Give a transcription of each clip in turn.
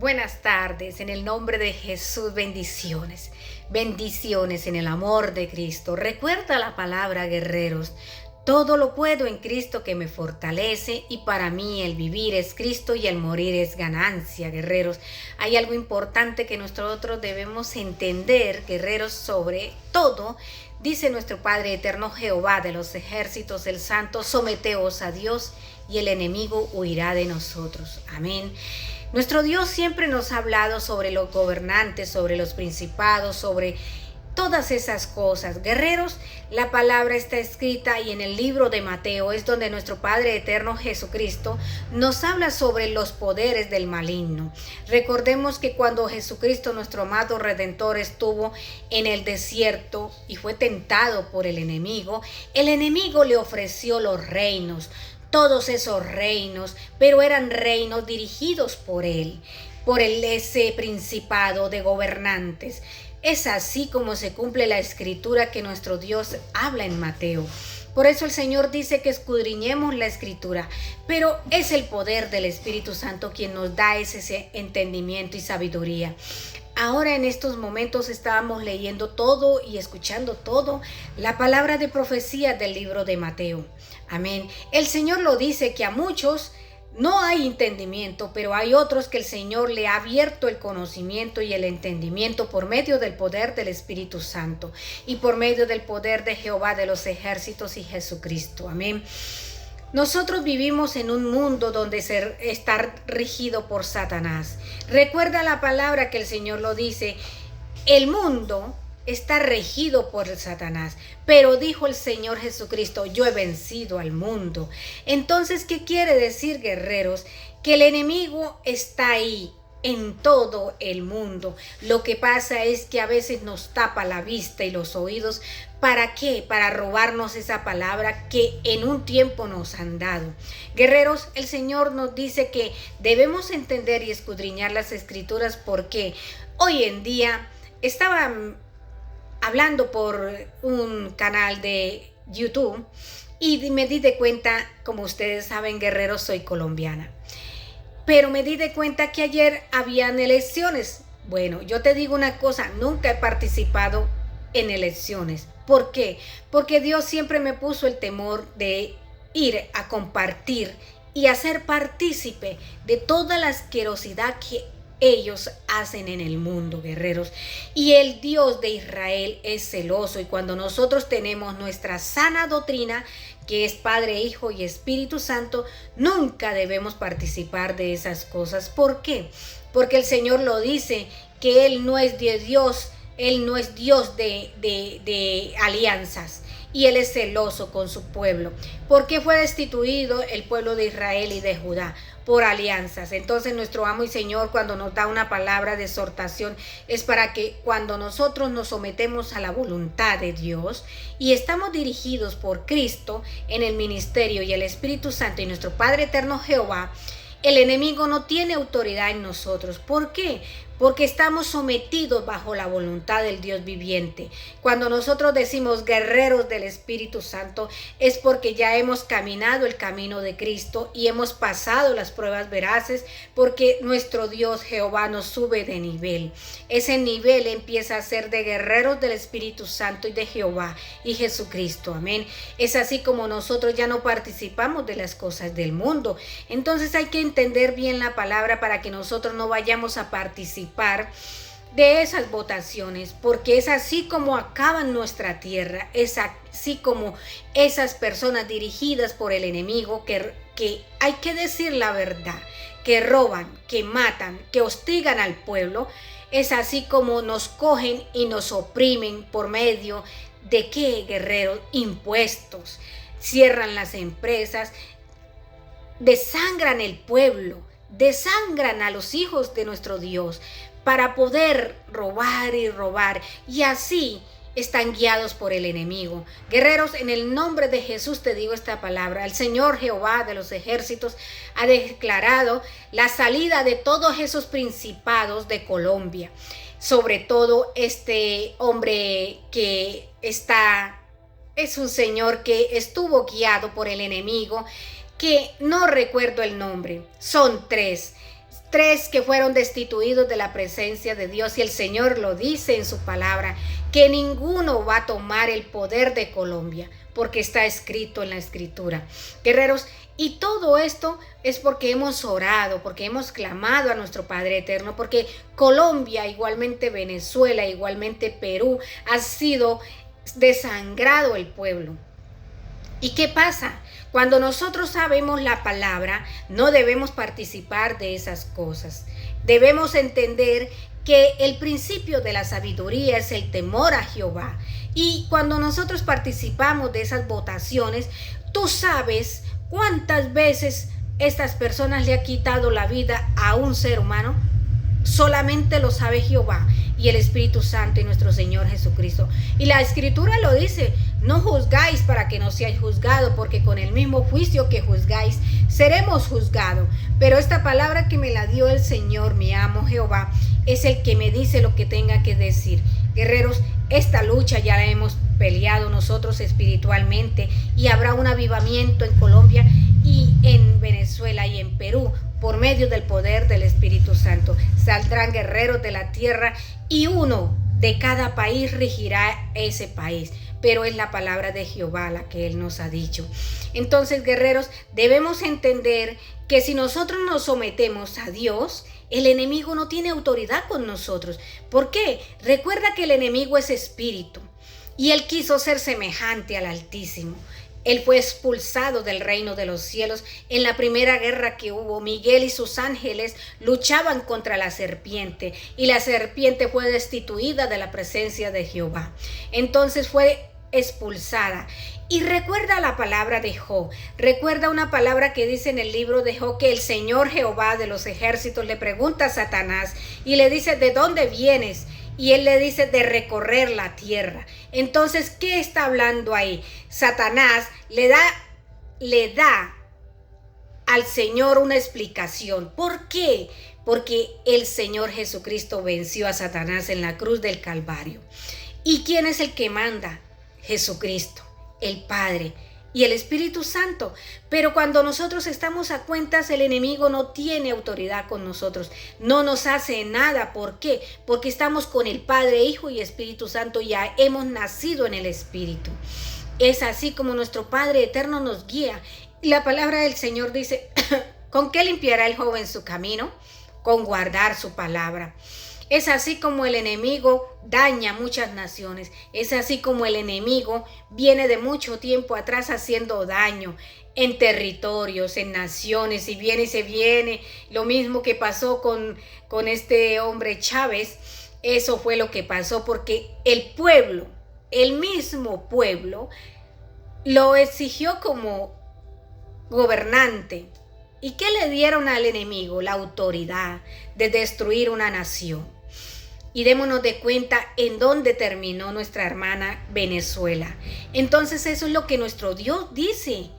Buenas tardes, en el nombre de Jesús, bendiciones. Bendiciones en el amor de Cristo. Recuerda la palabra, guerreros. Todo lo puedo en Cristo que me fortalece, y para mí el vivir es Cristo y el morir es ganancia, guerreros. Hay algo importante que nosotros debemos entender, guerreros, sobre todo. Dice nuestro Padre eterno Jehová de los ejércitos, el Santo: someteos a Dios y el enemigo huirá de nosotros. Amén. Nuestro Dios siempre nos ha hablado sobre los gobernantes, sobre los principados, sobre todas esas cosas. Guerreros, la palabra está escrita, y en el libro de Mateo es donde nuestro Padre eterno Jesucristo nos habla sobre los poderes del maligno. Recordemos que cuando Jesucristo, nuestro amado Redentor, estuvo en el desierto y fue tentado por el enemigo le ofreció los reinos. Todos esos reinos, pero eran reinos dirigidos por ese principado de gobernantes. Es así como se cumple la escritura que nuestro Dios habla en Mateo. Por eso el Señor dice que escudriñemos la escritura, pero es el poder del Espíritu Santo quien nos da ese entendimiento y sabiduría. Ahora en estos momentos estábamos leyendo todo y escuchando todo la palabra de profecía del libro de Mateo. Amén. El Señor lo dice que a muchos no hay entendimiento, pero hay otros que el Señor le ha abierto el conocimiento y el entendimiento por medio del poder del Espíritu Santo y por medio del poder de Jehová de los ejércitos y Jesucristo. Amén. Nosotros vivimos en un mundo donde está regido por Satanás. Recuerda la palabra que el Señor lo dice: el mundo está regido por Satanás, pero dijo el Señor Jesucristo: yo he vencido al mundo. Entonces, ¿qué quiere decir, guerreros? Que el enemigo está ahí en todo el mundo. Lo que pasa es que a veces nos tapa la vista y los oídos. ¿Para qué? Para robarnos esa palabra que en un tiempo nos han dado. Guerreros, el Señor nos dice que debemos entender y escudriñar las escrituras, porque hoy en día estaba hablando por un canal de YouTube y me di de cuenta, como ustedes saben, guerreros, soy colombiana. Pero me di de cuenta que ayer habían elecciones. Bueno, yo te digo una cosa, nunca he participado en elecciones. ¿Por qué? Porque Dios siempre me puso el temor de ir a compartir y a ser partícipe de toda la asquerosidad que ellos hacen en el mundo, guerreros. Y el Dios de Israel es celoso, y cuando nosotros tenemos nuestra sana doctrina, que es Padre, Hijo y Espíritu Santo, nunca debemos participar de esas cosas. ¿Por qué? Porque el Señor lo dice, que Él no es de Dios, Él no es Dios de alianzas, y Él es celoso con su pueblo. ¿Por qué fue destituido el pueblo de Israel y de Judá? Por alianzas. Entonces nuestro amo y Señor, cuando nos da una palabra de exhortación, es para que cuando nosotros nos sometemos a la voluntad de Dios y estamos dirigidos por Cristo en el ministerio y el Espíritu Santo y nuestro Padre eterno Jehová, el enemigo no tiene autoridad en nosotros. ¿Por qué? Porque estamos sometidos bajo la voluntad del Dios viviente. Cuando nosotros decimos guerreros del Espíritu Santo, es porque ya hemos caminado el camino de Cristo y hemos pasado las pruebas veraces, porque nuestro Dios Jehová nos sube de nivel. Ese nivel empieza a ser de guerreros del Espíritu Santo y de Jehová y Jesucristo. Amén. Es así como nosotros ya no participamos de las cosas del mundo. Entonces hay que entender bien la palabra para que nosotros no vayamos a participar de esas votaciones, porque es así como acaban nuestra tierra, es así como esas personas dirigidas por el enemigo que hay que decir la verdad, que roban, que matan, que hostigan al pueblo. Es así como nos cogen y nos oprimen por medio de ¿qué, guerreros? Impuestos. Cierran las empresas, desangran el pueblo, desangran a los hijos de nuestro Dios para poder robar y robar, y así están guiados por el enemigo. Guerreros, en el nombre de Jesús te digo esta palabra: el Señor Jehová de los ejércitos ha declarado la salida de todos esos principados de Colombia, sobre todo este hombre que es un señor que estuvo guiado por el enemigo, que no recuerdo el nombre. Son tres 3 que fueron destituidos de la presencia de Dios, y el Señor lo dice en su palabra, que ninguno va a tomar el poder de Colombia, porque está escrito en la Escritura. Guerreros, y todo esto es porque hemos orado, porque hemos clamado a nuestro Padre Eterno, porque Colombia, igualmente Venezuela, igualmente Perú, ha sido desangrado el pueblo. ¿Y qué pasa? Cuando nosotros sabemos la palabra, no debemos participar de esas cosas. Debemos entender que el principio de la sabiduría es el temor a Jehová. Y cuando nosotros participamos de esas votaciones, tú sabes cuántas veces estas personas le han quitado la vida a un ser humano. Solamente lo sabe Jehová y el Espíritu Santo y nuestro Señor Jesucristo. Y la Escritura lo dice: no juzgáis para que no seáis juzgados, porque con el mismo juicio que juzgáis, seremos juzgados. Pero esta palabra que me la dio el Señor, mi amo Jehová, es el que me dice lo que tenga que decir. Guerreros, esta lucha ya la hemos peleado nosotros espiritualmente, y habrá un avivamiento en Colombia y en Venezuela y en Perú, por medio del poder del Espíritu Santo. Saldrán guerreros de la tierra, y uno de cada país regirá ese país. Pero es la palabra de Jehová la que Él nos ha dicho. Entonces, guerreros, debemos entender que si nosotros nos sometemos a Dios, el enemigo no tiene autoridad con nosotros. ¿Por qué? Recuerda que el enemigo es espíritu, y él quiso ser semejante al Altísimo. Él fue expulsado del reino de los cielos en la primera guerra que hubo. Miguel y sus ángeles luchaban contra la serpiente, y la serpiente fue destituida de la presencia de Jehová. Entonces fue expulsada. Y recuerda la palabra de Job. Recuerda una palabra que dice en el libro de Job, que el Señor Jehová de los ejércitos le pregunta a Satanás y le dice: ¿de dónde vienes? Y él le dice: de recorrer la tierra. Entonces, ¿qué está hablando ahí? Satanás le da al Señor una explicación. ¿Por qué? Porque el Señor Jesucristo venció a Satanás en la cruz del Calvario. ¿Y quién es el que manda? Jesucristo, el Padre y el Espíritu Santo. Pero cuando nosotros estamos a cuentas, el enemigo no tiene autoridad con nosotros, no nos hace nada. ¿Por qué? Porque estamos con el Padre, Hijo y Espíritu Santo, ya hemos nacido en el Espíritu. Es así como nuestro Padre Eterno nos guía. Y la palabra del Señor dice: ¿con qué limpiará el joven su camino? Con guardar su palabra. Es así como el enemigo daña muchas naciones. Es así como el enemigo viene de mucho tiempo atrás haciendo daño en territorios, en naciones, y viene. Lo mismo que pasó con este hombre Chávez. Eso fue lo que pasó porque el pueblo, el mismo pueblo, lo exigió como gobernante. ¿Y qué le dieron al enemigo? La autoridad de destruir una nación. Y démonos de cuenta en dónde terminó nuestra hermana Venezuela. Entonces eso es lo que nuestro Dios dice.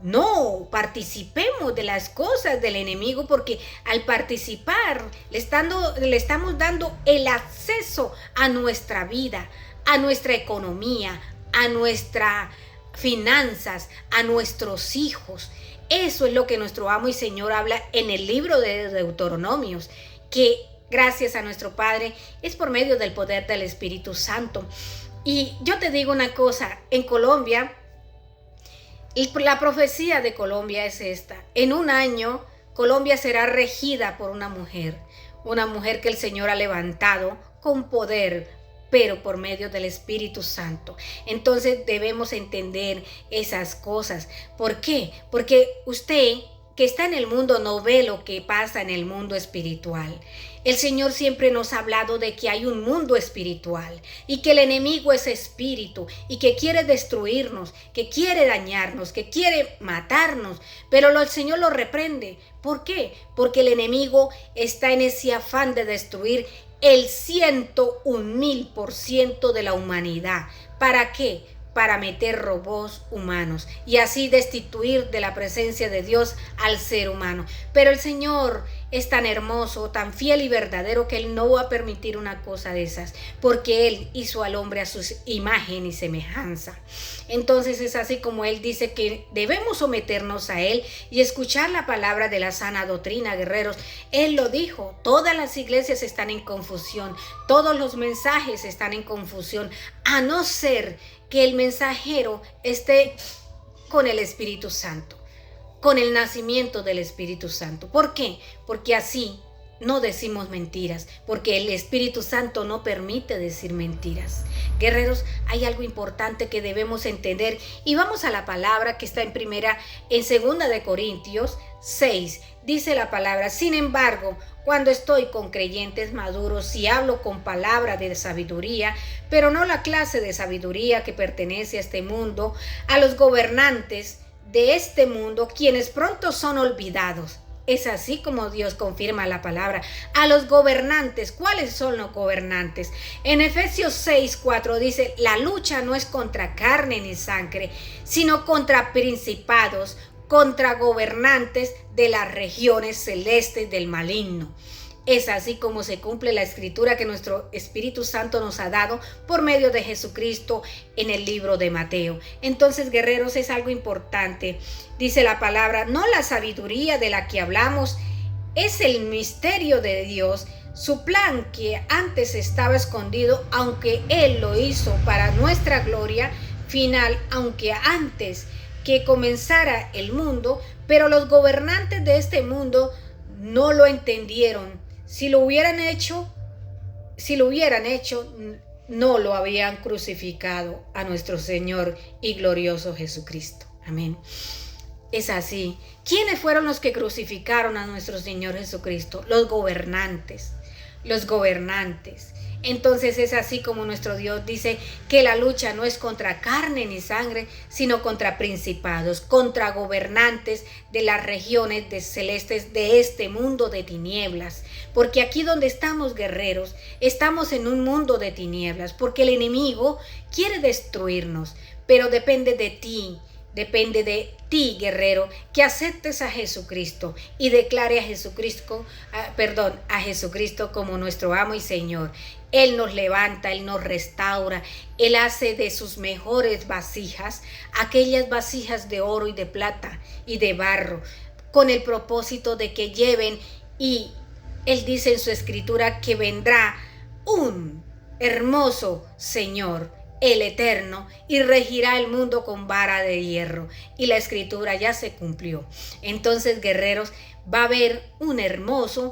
No participemos de las cosas del enemigo, porque al participar le estamos dando el acceso a nuestra vida, a nuestra economía, a nuestras finanzas, a nuestros hijos. Eso es lo que nuestro amo y Señor habla en el libro de Deuteronomios, que gracias a nuestro Padre es por medio del poder del Espíritu Santo. Y yo te digo una cosa: en Colombia, la profecía de Colombia es esta: en un año Colombia será regida por una mujer que el Señor ha levantado con poder, pero por medio del Espíritu Santo. Entonces debemos entender esas cosas. ¿Por qué? Porque usted, que está en el mundo, no ve lo que pasa en el mundo espiritual. El Señor siempre nos ha hablado de que hay un mundo espiritual y que el enemigo es espíritu y que quiere destruirnos, que quiere dañarnos, que quiere matarnos, pero el Señor lo reprende. ¿Por qué? Porque el enemigo está en ese afán de destruir el 101,000% de la humanidad. ¿Para qué? Para meter robots humanos y así destituir de la presencia de Dios al ser humano. Pero el Señor es tan hermoso, tan fiel y verdadero que Él no va a permitir una cosa de esas, porque Él hizo al hombre a su imagen y semejanza. Entonces es así como Él dice que debemos someternos a Él y escuchar la palabra de la sana doctrina, guerreros. Él lo dijo, todas las iglesias están en confusión, todos los mensajes están en confusión, a no ser que el mensajero esté con el Espíritu Santo, con el nacimiento del Espíritu Santo. ¿Por qué? Porque así no decimos mentiras, porque el Espíritu Santo no permite decir mentiras. Guerreros, hay algo importante que debemos entender y vamos a la palabra que está en 2 de Corintios 6. Dice la palabra: sin embargo, cuando estoy con creyentes maduros y hablo con palabra de sabiduría, pero no la clase de sabiduría que pertenece a este mundo, a los gobernantes de este mundo, quienes pronto son olvidados. Es así como Dios confirma la palabra. A los gobernantes. ¿Cuáles son los gobernantes? En Efesios 6:4 dice: la lucha no es contra carne ni sangre, sino contra principados, contra gobernantes de las regiones celestes del maligno. Es así como se cumple la escritura que nuestro Espíritu Santo nos ha dado por medio de Jesucristo en el libro de Mateo. Entonces, guerreros, es algo importante. Dice la palabra: no la sabiduría de la que hablamos es el misterio de Dios, su plan que antes estaba escondido, aunque Él lo hizo para nuestra gloria final, aunque antes que comenzara el mundo, pero los gobernantes de este mundo no lo entendieron. Si lo hubieran hecho, no lo habían crucificado a nuestro Señor y glorioso Jesucristo. Amén. Es así. ¿Quiénes fueron los que crucificaron a nuestro Señor Jesucristo? Los gobernantes. Los gobernantes. Entonces es así como nuestro Dios dice que la lucha no es contra carne ni sangre, sino contra principados, contra gobernantes de las regiones celestes de este mundo de tinieblas. Porque aquí donde estamos, guerreros, estamos en un mundo de tinieblas, porque el enemigo quiere destruirnos, pero depende de ti. Depende de ti, guerrero, que aceptes a Jesucristo y declare a Jesucristo como nuestro amo y Señor. Él nos levanta, Él nos restaura, Él hace de sus mejores vasijas, aquellas vasijas de oro y de plata y de barro, con el propósito de que lleven, y Él dice en su escritura que vendrá un hermoso Señor, el Eterno, y regirá el mundo con vara de hierro. Y la escritura ya se cumplió. Entonces, guerreros, va a haber un hermoso,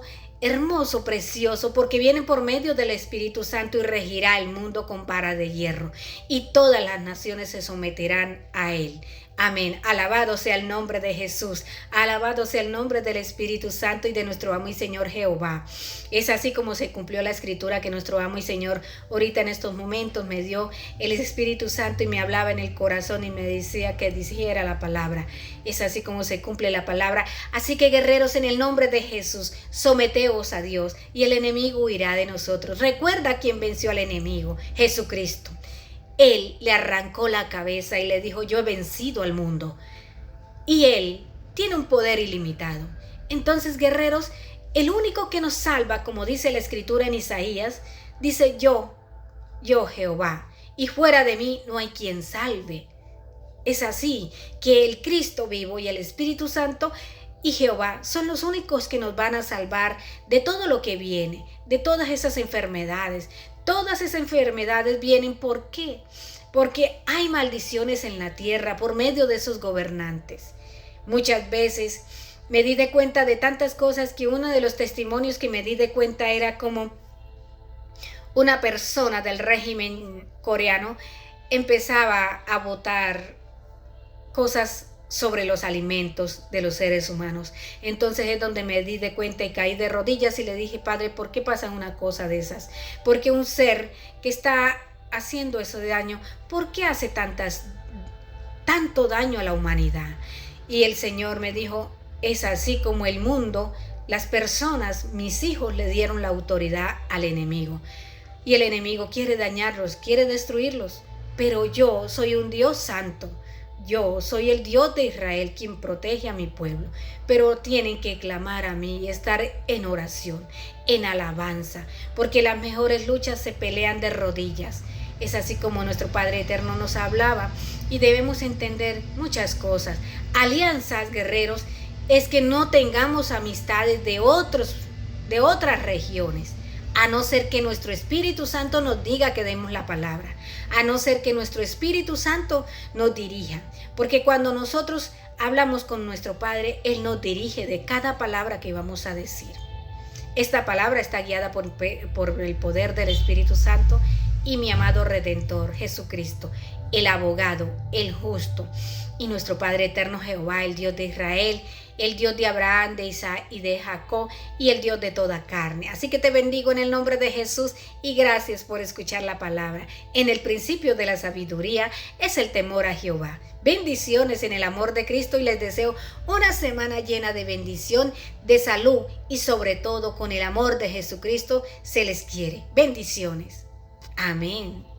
precioso, porque viene por medio del Espíritu Santo y regirá el mundo con vara de hierro. Y todas las naciones se someterán a Él. Amén. Alabado sea el nombre de Jesús. Alabado sea el nombre del Espíritu Santo y de nuestro amo y Señor Jehová. Es así como se cumplió la escritura que nuestro amo y Señor ahorita en estos momentos me dio el Espíritu Santo y me hablaba en el corazón y me decía que dijera la palabra. Es así como se cumple la palabra. Así que, guerreros, en el nombre de Jesús, someteos a Dios y el enemigo huirá de nosotros. Recuerda quién venció al enemigo: Jesucristo. Él le arrancó la cabeza y le dijo: yo he vencido al mundo. Y Él tiene un poder ilimitado. Entonces, guerreros, el único que nos salva, como dice la escritura en Isaías, dice: yo Jehová, y fuera de mí no hay quien salve. Es así que el Cristo vivo y el Espíritu Santo y Jehová son los únicos que nos van a salvar de todo lo que viene, de todas esas enfermedades. Todas esas enfermedades vienen, ¿por qué? Porque hay maldiciones en la tierra por medio de esos gobernantes. Muchas veces me di de cuenta de tantas cosas que uno de los testimonios que me di de cuenta era como una persona del régimen coreano empezaba a botar cosas sobre los alimentos de los seres humanos. Entonces es donde me di de cuenta y caí de rodillas y le dije: Padre, ¿por qué pasa una cosa de esas? Porque un ser que está haciendo eso de daño, ¿por qué hace tanto daño a la humanidad? Y el Señor me dijo: es así como el mundo, las personas, mis hijos, le dieron la autoridad al enemigo. Y el enemigo quiere dañarlos, quiere destruirlos. Pero yo soy un Dios santo. Yo soy el Dios de Israel quien protege a mi pueblo, pero tienen que clamar a mí y estar en oración, en alabanza, porque las mejores luchas se pelean de rodillas. Es así como nuestro Padre Eterno nos hablaba y debemos entender muchas cosas. Alianzas, guerreros, es que no tengamos amistades de otras regiones, a no ser que nuestro Espíritu Santo nos diga que demos la palabra, a no ser que nuestro Espíritu Santo nos dirija, porque cuando nosotros hablamos con nuestro Padre, Él nos dirige de cada palabra que vamos a decir. Esta palabra está guiada por el poder del Espíritu Santo y mi amado Redentor Jesucristo, el abogado, el justo, y nuestro Padre eterno Jehová, el Dios de Israel, el Dios de Abraham, de Isaac y de Jacob, y el Dios de toda carne. Así que te bendigo en el nombre de Jesús y gracias por escuchar la palabra. En el principio de la sabiduría es el temor a Jehová. Bendiciones en el amor de Cristo y les deseo una semana llena de bendición, de salud y sobre todo con el amor de Jesucristo se les quiere. Bendiciones. Amén.